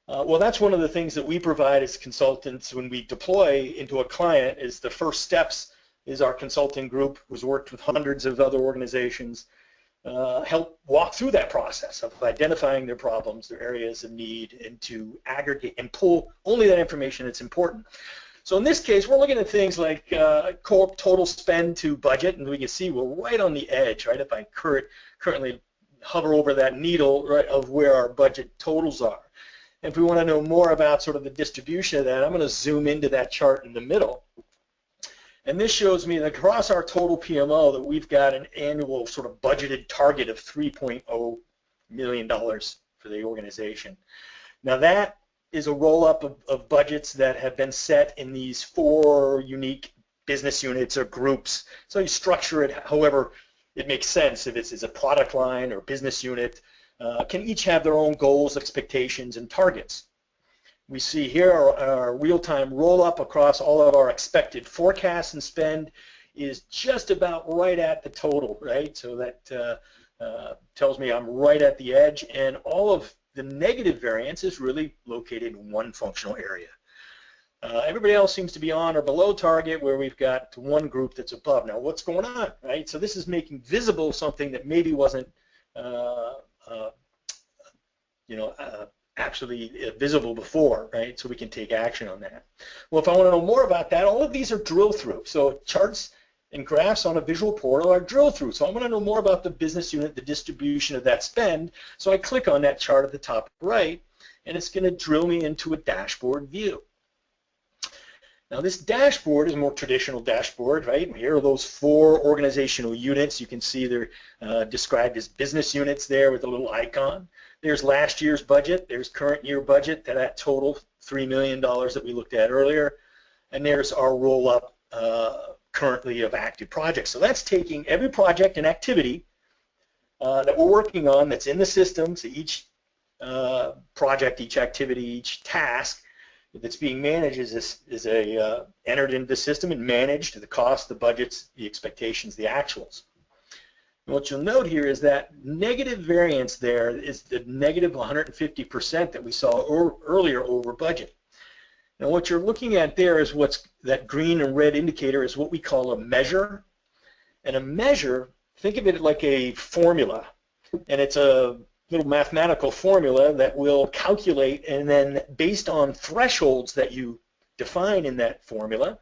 Well, that's one of the things that we provide as consultants when we deploy into a client. Is the first steps is our consulting group, who's worked with hundreds of other organizations, help walk through that process of identifying their problems, their areas of need, and to aggregate and pull only that information that's important. So in this case, we're looking at things like total spend to budget, and we can see we're right on the edge, right? If I currently hover over that needle, right, of where our budget totals are. And if we want to know more about sort of the distribution of that, I'm going to zoom into that chart in the middle. And this shows me that across our total PMO that we've got an annual sort of budgeted target of $3.0 million for the organization. Now that is a roll-up of budgets that have been set in these 4 unique business units or groups. So you structure it however it makes sense. If it's a product line or business unit, can each have their own goals, expectations, and targets. We see here our real-time roll-up across all of our expected forecasts and spend is just about right at the total, right? So that tells me I'm right at the edge, and all of the negative variance is really located in one functional area. Everybody else seems to be on or below target, where we've got one group that's above. Now, what's going on, right? So this is making visible something that maybe wasn't, actually visible before, right? So we can take action on that. Well, if I want to know more about that, all of these are drill through. So charts and graphs on a visual portal are drill through. So I want to know more about the business unit, the distribution of that spend. So I click on that chart at the top right, and it's going to drill me into a dashboard view. Now this dashboard is a more traditional dashboard, right? Here are those 4 organizational units. You can see they're described as business units there with a little icon. There's last year's budget, there's current year budget, that total $3 million that we looked at earlier, and there's our roll-up currently of active projects. So that's taking every project and activity that we're working on that's in the system, so each project, each activity, each task that's being managed is entered into the system and managed, the cost, the budgets, the expectations, the actuals. And what you'll note here is that negative variance there is the negative 150% that we saw earlier over budget. Now what you're looking at there is that green and red indicator is what we call a measure. And a measure, think of it like a formula, and it's a little mathematical formula that will calculate, and then based on thresholds that you define in that formula,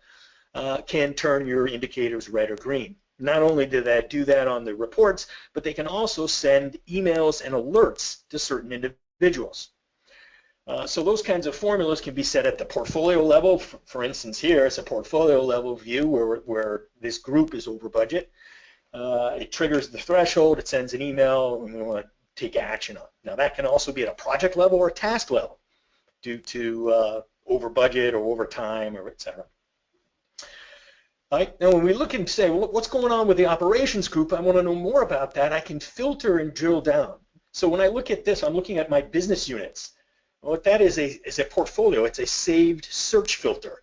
can turn your indicators red or green. Not only do that do that on the reports, but they can also send emails and alerts to certain individuals. So those kinds of formulas can be set at the portfolio level. For instance, here it's a portfolio level view where this group is over budget. It triggers the threshold, it sends an email, and we want to take action on it. Now that can also be at a project level or a task level due to over budget or over time or et cetera. Right. Now when we look and say, well, what's going on with the operations group, I want to know more about that, I can filter and drill down. So when I look at this, I'm looking at my business units. What that is a portfolio. It's a saved search filter.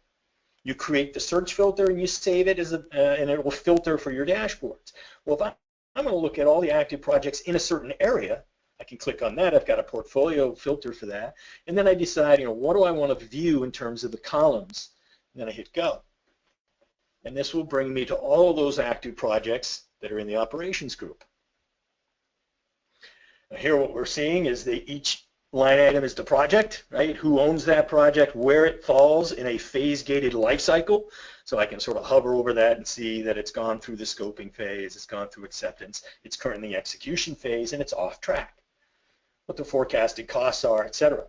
You create the search filter and you save it and it will filter for your dashboards. Well, if I'm going to look at all the active projects in a certain area, I can click on that. I've got a portfolio filter for that. And then I decide, what do I want to view in terms of the columns? And then I hit go. And this will bring me to all of those active projects that are in the operations group. Here what we're seeing is that each line item is the project, right? Who owns that project, where it falls in a phase-gated life cycle. So I can sort of hover over that and see that it's gone through the scoping phase, it's gone through acceptance, it's currently execution phase, and it's off track. What the forecasted costs are, etc.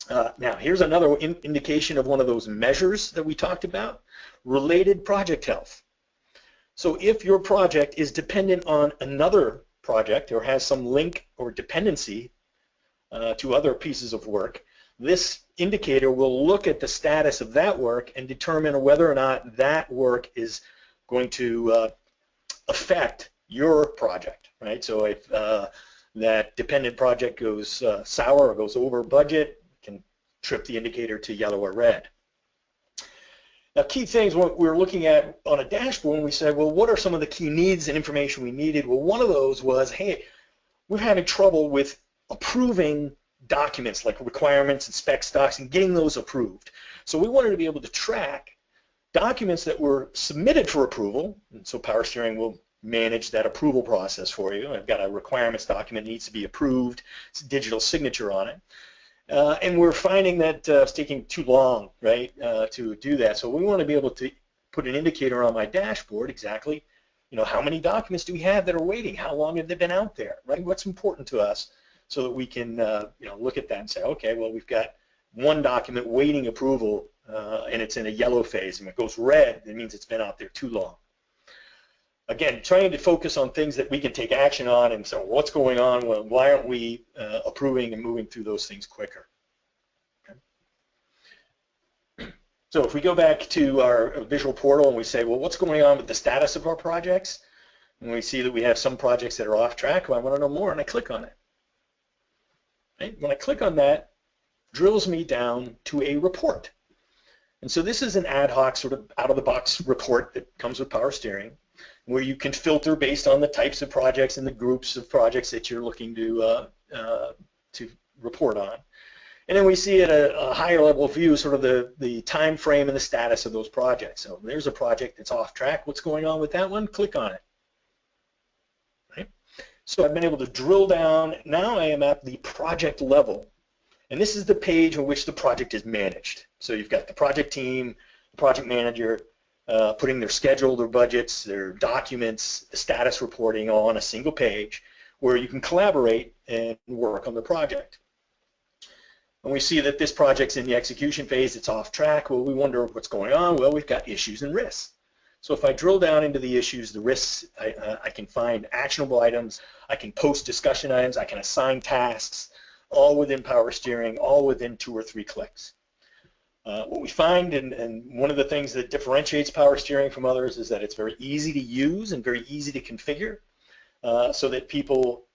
Now, here's another indication of one of those measures that we talked about, related project health. So if your project is dependent on another project or has some link or dependency to other pieces of work, this indicator will look at the status of that work and determine whether or not that work is going to affect your project, right? So if that dependent project goes sour or goes over budget, can trip the indicator to yellow or red. Now, key things what we're looking at on a dashboard, when we said, well, what are some of the key needs and information we needed? Well, one of those was, hey, we're having trouble with approving documents like requirements and spec docs and getting those approved. So we wanted to be able to track documents that were submitted for approval, and so Power Steering will manage that approval process for you. I've got a requirements document that needs to be approved, it's a digital signature on it. And we're finding that it's taking too long, right, to do that. So we want to be able to put an indicator on my dashboard exactly, how many documents do we have that are waiting? How long have they been out there, right? What's important to us so that we can, look at that and say, okay, well, we've got one document waiting approval and it's in a yellow phase, and if it goes red, it means it's been out there too long. Again, trying to focus on things that we can take action on, and so what's going on? Well, why aren't we approving and moving through those things quicker? Okay. So if we go back to our visual portal and we say, well, what's going on with the status of our projects? And we see that we have some projects that are off track. Well, I want to know more, and I click on it. Right? When I click on that, drills me down to a report. And so this is an ad hoc sort of out-of-the-box report that comes with Power Steering, where you can filter based on the types of projects and the groups of projects that you're looking to report on. And then we see at a higher level view sort of the time frame and the status of those projects. So there's a project that's off track. What's going on with that one? Click on it. Right? So I've been able to drill down. Now I am at the project level. And this is the page on which the project is managed. So you've got the project team, the project manager, putting their schedule, their budgets, their documents, the status reporting all on a single page where you can collaborate and work on the project. And we see that this project's in the execution phase, it's off track. Well, we wonder what's going on. Well, we've got issues and risks. So if I drill down into the issues, the risks, I can find actionable items, I can post discussion items, I can assign tasks, all within Power Steering, all within 2 or 3 clicks. What we find, and one of the things that differentiates Power Steering from others, is that it's very easy to use and very easy to configure so that people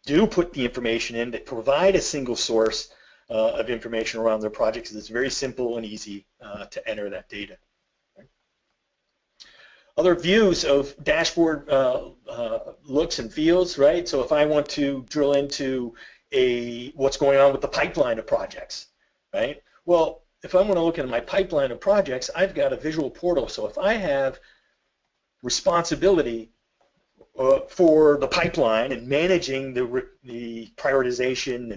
do put the information in, that provide a single source of information around their projects. It's very simple and easy to enter that data. Other views of dashboard looks and feels, right? So if I want to drill into what's going on with the pipeline of projects, right? Well, if I want to look at my pipeline of projects, I've got a visual portal. So if I have responsibility for the pipeline and managing the prioritization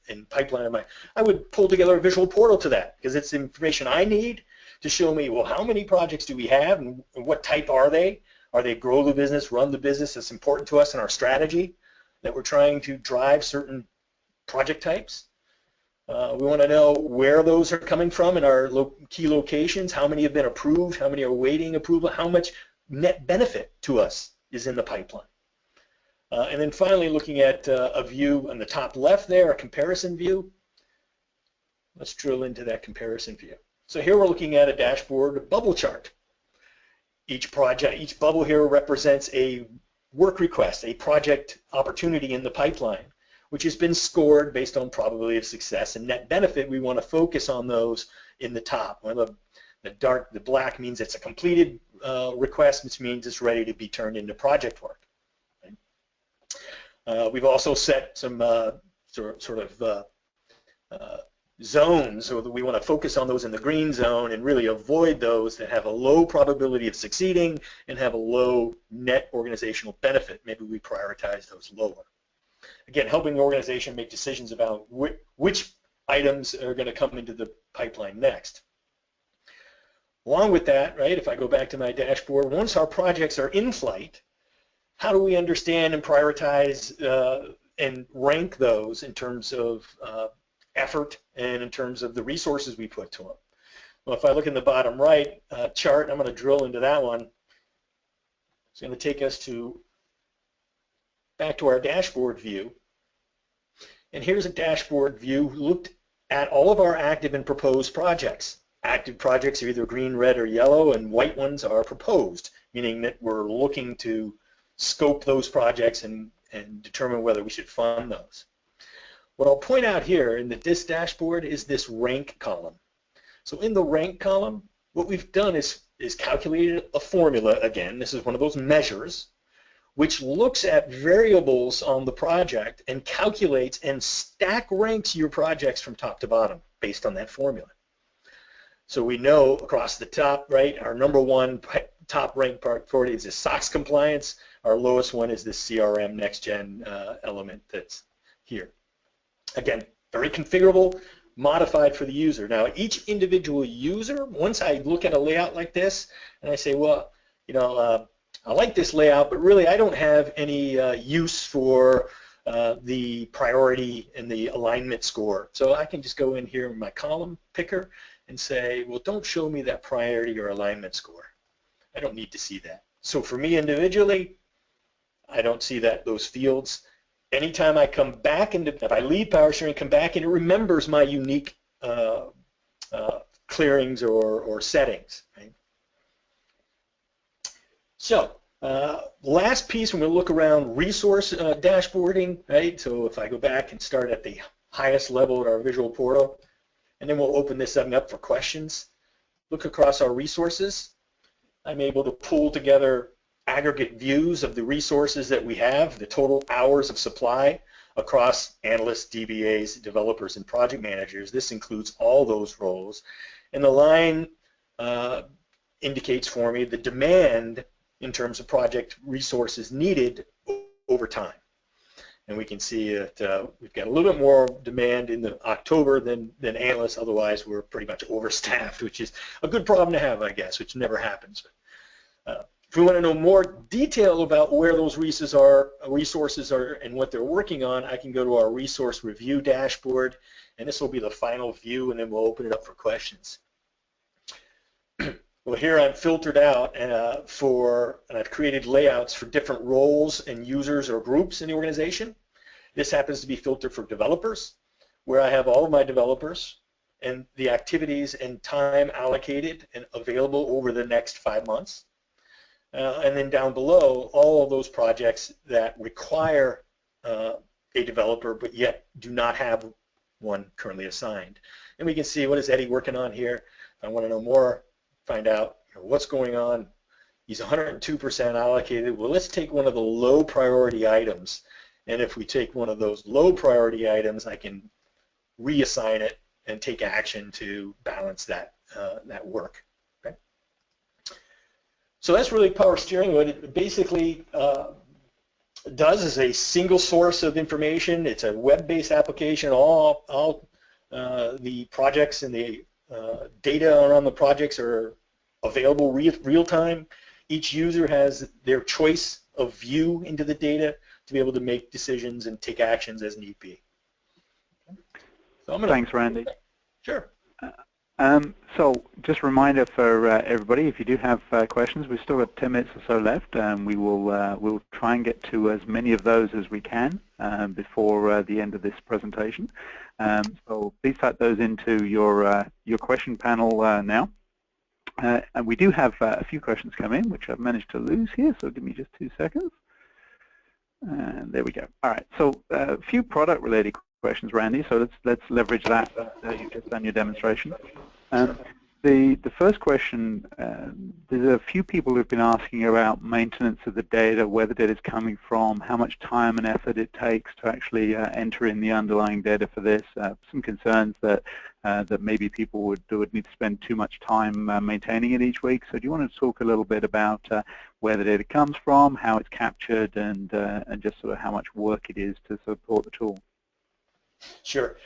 and pipeline of I would pull together a visual portal to that, because it's information I need to show me, well, how many projects do we have and what type are they? Are they grow the business, run the business? It's important to us in our strategy that we're trying to drive certain project types. We want to know where those are coming from in our key locations, how many have been approved, how many are awaiting approval, how much net benefit to us is in the pipeline. And then finally, looking at a view on the top left there, a comparison view. Let's drill into that comparison view. So here we're looking at a dashboard bubble chart. Each project, each bubble here represents a work request, a project opportunity in the pipeline, which has been scored based on probability of success and net benefit. We want to focus on those in the top. The black means it's a completed request, which means it's ready to be turned into project work. Right? We've also set some zones, so that we want to focus on those in the green zone and really avoid those that have a low probability of succeeding and have a low net organizational benefit. Maybe we prioritize those lower. Again, helping the organization make decisions about which items are going to come into the pipeline next. Along with that, right, if I go back to my dashboard, once our projects are in flight, how do we understand and prioritize and rank those in terms of effort and in terms of the resources we put to them? Well, if I look in the bottom right chart, I'm going to drill into that one. It's going to take us back to our dashboard view. And here's a dashboard view looked at all of our active and proposed projects. Active projects are either green, red, or yellow, and white ones are proposed, meaning that we're looking to scope those projects and determine whether we should fund those. What I'll point out here in this dashboard is this rank column. So in the rank column, what we've done is calculated a formula. Again, this is one of those measures which looks at variables on the project and calculates and stack ranks your projects from top to bottom based on that formula. So we know across the top, right, our number one top ranked priority is the SOX compliance. Our lowest one is the CRM next gen element that's here. Again, very configurable, modified for the user. Now, each individual user, once I look at a layout like this and I say, well, you know, I like this layout, but really I don't have any use for the priority and the alignment score. So I can just go in here in my column picker and say, well, don't show me that priority or alignment score. I don't need to see that. So for me individually, I don't see those fields. Anytime I come back into, if I leave PowerShare and come back and it remembers my unique clearings or settings. Right? So last piece, when we look around resource dashboarding, right? So if I go back and start at the highest level at our visual portal, and then we'll open this up for questions. Look across our resources. I'm able to pull together aggregate views of the resources that we have, the total hours of supply across analysts, DBAs, developers, and project managers. This includes all those roles. And the line indicates for me the demand in terms of project resources needed over time. And we can see that we've got a little bit more demand in October than analysts. Otherwise, we're pretty much overstaffed, which is a good problem to have, I guess, which never happens. If we want to know more detail about where those resources are and what they're working on, I can go to our resource review dashboard, and this will be the final view, and then we'll open it up for questions. Well, here I'm filtered out and I've created layouts for different roles and users or groups in the organization. This happens to be filtered for developers, where I have all of my developers and the activities and time allocated and available over the next 5 months. And then down below, all of those projects that require a developer but yet do not have one currently assigned. And we can see, what is Eddie working on here? If I want to know more, find out what's going on. He's 102% allocated. Well, let's take one of the low priority items. And if we take one of those low priority items, I can reassign it and take action to balance that work. Okay? So that's really Power Steering. What it basically does is a single source of information. It's a web-based application. All the projects and the data around the projects are available real time. Each user has their choice of view into the data to be able to make decisions and take actions as need be. So Thanks, Randy. Sure. So just a reminder for everybody, if you do have questions, we've still got 10 minutes or so left, and we'll try and get to as many of those as we can before the end of this presentation. So please type those into your question panel now. And we do have a few questions come in, which I've managed to lose here, so give me just 2 seconds. And there we go. All right, so a few product-related questions, Randy, so let's leverage that you've just done your demonstration. The first question, there's a few people who've been asking about maintenance of the data, where the data is coming from, how much time and effort it takes to actually enter in the underlying data for this. Some concerns that that maybe people would need to spend too much time maintaining it each week. So do you want to talk a little bit about where the data comes from, how it's captured, and just sort of how much work it is to support the tool? Sure.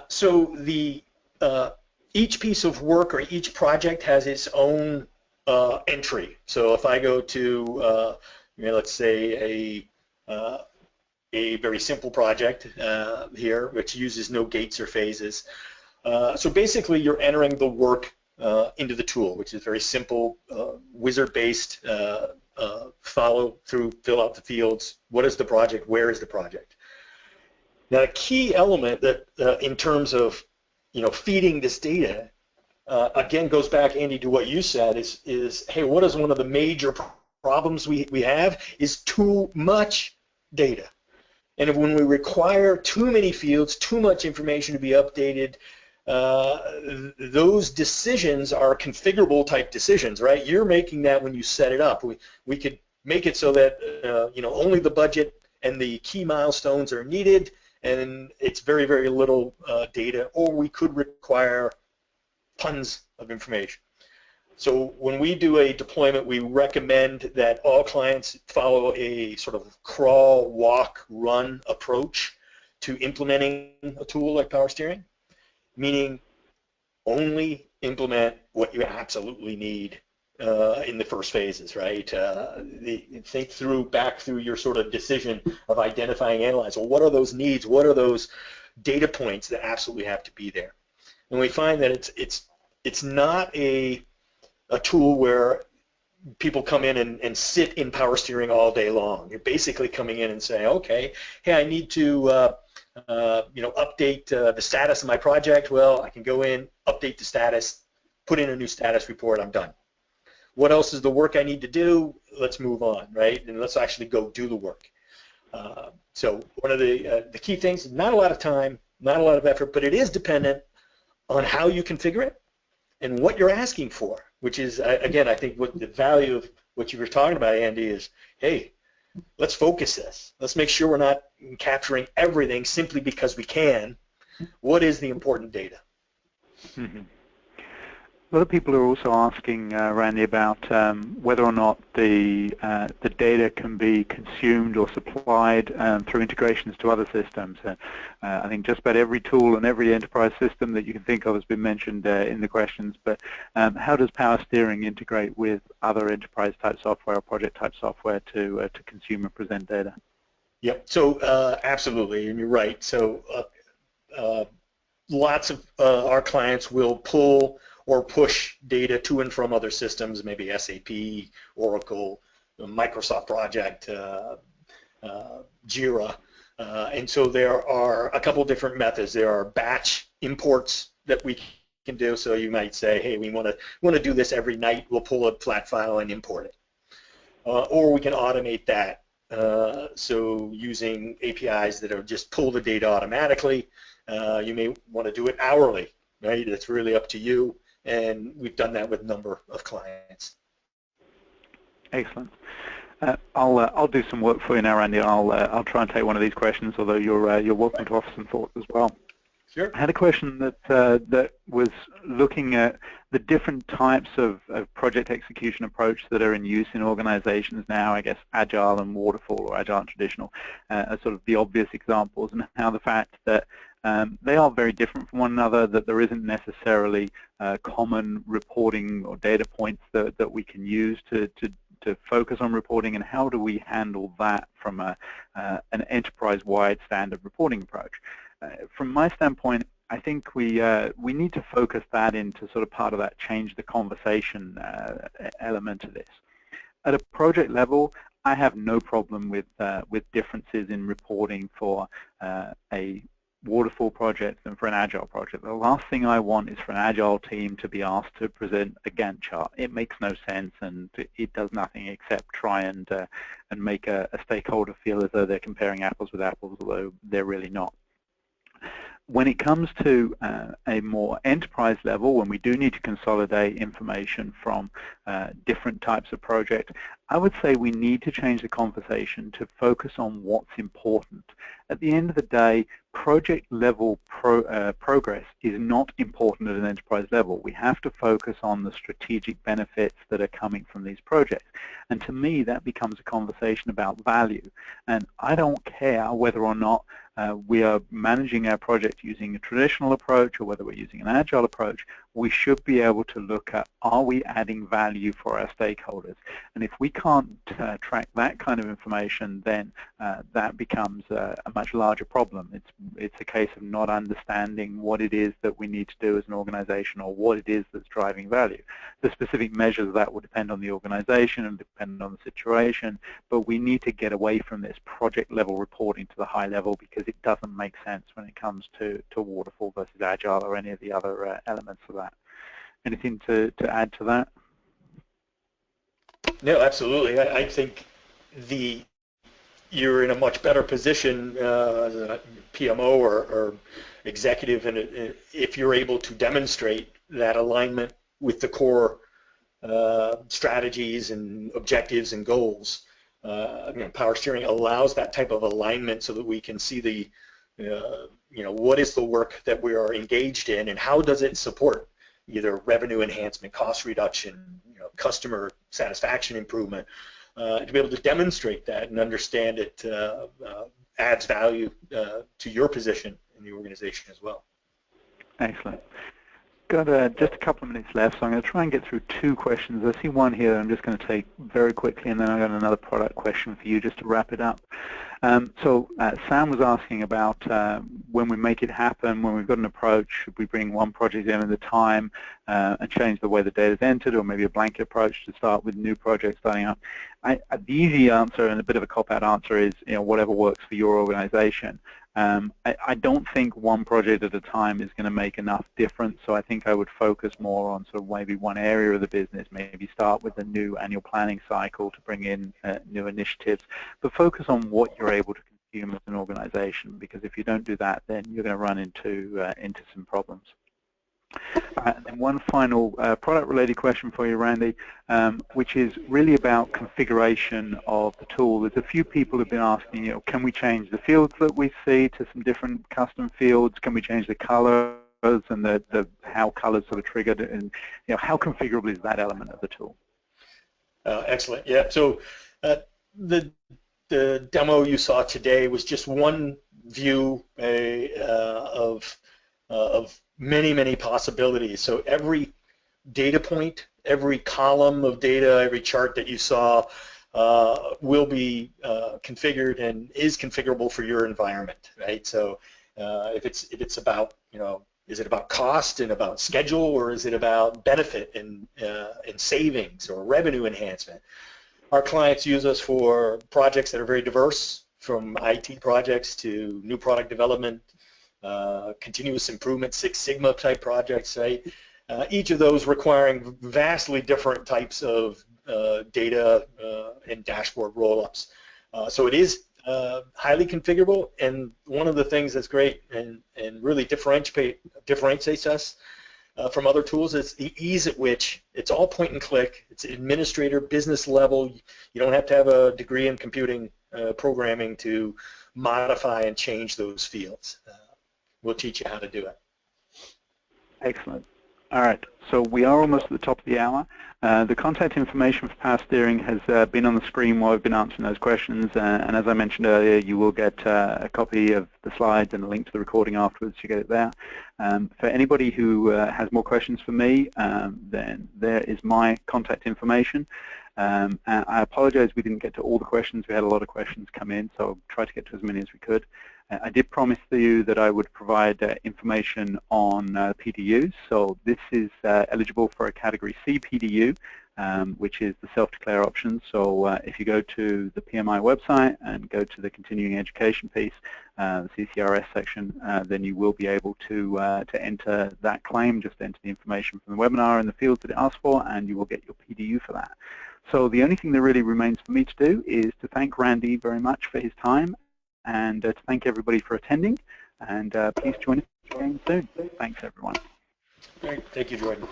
So the each piece of work or each project has its own entry. So if I go to, let's say a very simple project here, which uses no gates or phases. So basically, you're entering the work into the tool, which is very simple, wizard-based, follow through, fill out the fields. What is the project? Where is the project? Now, a key element that, in terms of feeding this data, again goes back, Andy, to what you said, is hey, what is one of the major problems we have is too much data. And when we require too many fields, too much information to be updated, those decisions are configurable type decisions, right? You're making that when you set it up. We could make it so that only the budget and the key milestones are needed, and it's very, very little data, or we could require tons of information. So when we do a deployment, we recommend that all clients follow a sort of crawl, walk, run approach to implementing a tool like Power Steering, meaning only implement what you absolutely need in the first phases, right? Think back through your sort of decision of identifying, analyze. Well, what are those needs? What are those data points that absolutely have to be there? And we find that it's not a tool where people come in and sit in Power Steering all day long. You're basically coming in and saying, okay, hey, I need to update the status of my project. Well, I can go in, update the status, put in a new status report, I'm done. What else is the work I need to do? Let's move on, right? And let's actually go do the work. So one of the key things, not a lot of time, not a lot of effort, but it is dependent on how you configure it and what you're asking for, which is, again, I think what the value of what you were talking about, Andy, is, hey, let's focus this. Let's make sure we're not capturing everything simply because we can. What is the important data? Mm-hmm. A lot of people are also asking, Randy, about whether or not the data can be consumed or supplied through integrations to other systems. I think just about every tool and every enterprise system that you can think of has been mentioned in the questions, but how does Power Steering integrate with other enterprise-type software or project-type software to consume and present data? Yep, so absolutely, and you're right. So lots of our clients will pull or push data to and from other systems, maybe SAP, Oracle, Microsoft Project, Jira. And so there are a couple different methods. There are batch imports that we can do. So you might say, hey, we want to do this every night. We'll pull a flat file and import it. Or we can automate that. So using APIs that are just pull the data automatically. You may want to do it hourly, right? It's really up to you. And we've done that with a number of clients. Excellent. I'll do some work for you now, Randy. I'll try and take one of these questions, although you're welcome to offer some thoughts as well. Sure. I had a question that was looking at the different types of project execution approach that are in use in organizations now. I guess Agile and Waterfall, or Agile and Traditional, are sort of the obvious examples, and how the fact that they are very different from one another, that there isn't necessarily common reporting or data points that we can use to focus on reporting, and how do we handle that from an enterprise-wide standard reporting approach. From my standpoint, I think we need to focus that into sort of part of that change the conversation element of this. At a project level, I have no problem with differences in reporting for a Waterfall project and for an Agile project. The last thing I want is for an Agile team to be asked to present a Gantt chart. It makes no sense, and it does nothing except try and make a stakeholder feel as though they're comparing apples with apples, although they're really not. when it comes to a more enterprise level, when we do need to consolidate information from different types of projects, I would say we need to change the conversation to focus on what's important. At the end of the day, project level progress is not important at an enterprise level. We have to focus on the strategic benefits that are coming from these projects. And to me, that becomes a conversation about value. And I don't care whether or not we are managing our project using a traditional approach or whether we're using an agile approach. We should be able to look at, are we adding value for our stakeholders? And if we can't track that kind of information, then that becomes a much larger problem. It's a case of not understanding what it is that we need to do as an organization or what it is that's driving value. The specific measures of that will depend on the organization and depend on the situation, but we need to get away from this project level reporting to the high level because it doesn't make sense when it comes to waterfall versus agile or any of the other elements of that. Anything to add to that? No, absolutely. I think you're in a much better position as a PMO or executive, and if you're able to demonstrate that alignment with the core strategies and objectives and goals. Power steering allows that type of alignment so that we can see the, what is the work that we are engaged in and how does it support either revenue enhancement, cost reduction, customer satisfaction improvement. To be able to demonstrate that and understand it adds value to your position in the organization as well. Excellent. Got just a couple of minutes left, so I'm going to try and get through two questions. I see one here that I'm just going to take very quickly, and then I've got another product question for you just to wrap it up. Sam was asking about when we make it happen, when we've got an approach, should we bring one project in at a time and change the way the data is entered, or maybe a blanket approach to start with new projects starting up? The easy answer and a bit of a cop-out answer is whatever works for your organization. I don't think one project at a time is going to make enough difference, so I think I would focus more on sort of maybe one area of the business, maybe start with the new annual planning cycle to bring in new initiatives, but focus on what you're able to consume as an organization, because if you don't do that, then you're going to run into some problems. And one final product-related question for you, Randy, which is really about configuration of the tool. There's a few people who have been asking, can we change the fields that we see to some different custom fields? Can we change the colors and how colors sort of triggered? And how configurable is that element of the tool? Excellent. Yeah. So the demo you saw today was just one view of many, many possibilities. So every data point, every column of data, every chart that you saw will be configured and is configurable for your environment, right? So if it's about, is it about cost and about schedule, or is it about benefit and savings or revenue enhancement? Our clients use us for projects that are very diverse, from IT projects to new product development, continuous improvement, Six Sigma type projects, right? Each of those requiring vastly different types of data and dashboard roll-ups. So it is highly configurable, and one of the things that's great and really differentiates us from other tools is the ease at which it's all point and click. It's administrator, business level. You don't have to have a degree in computing programming to modify and change those fields. We'll teach you how to do it. Excellent. All right, so we are almost at the top of the hour. The contact information for Power Steering has been on the screen while we've been answering those questions, and as I mentioned earlier, you will get a copy of the slides and a link to the recording afterwards. You get it there. For anybody who has more questions for me, then there is my contact information. And I apologize we didn't get to all the questions. We had a lot of questions come in, so I'll try to get to as many as we could. I did promise you that I would provide information on PDUs. So this is eligible for a Category C PDU, which is the self-declare option. So if you go to the PMI website and go to the continuing education piece, the CCRS section, then you will be able to enter that claim. Just enter the information from the webinar in the fields that it asks for, and you will get your PDU for that. So the only thing that really remains for me to do is to thank Randy very much for his time, and to thank everybody for attending, and please join us again soon. Thanks, everyone. Great. Thank you, Jordan.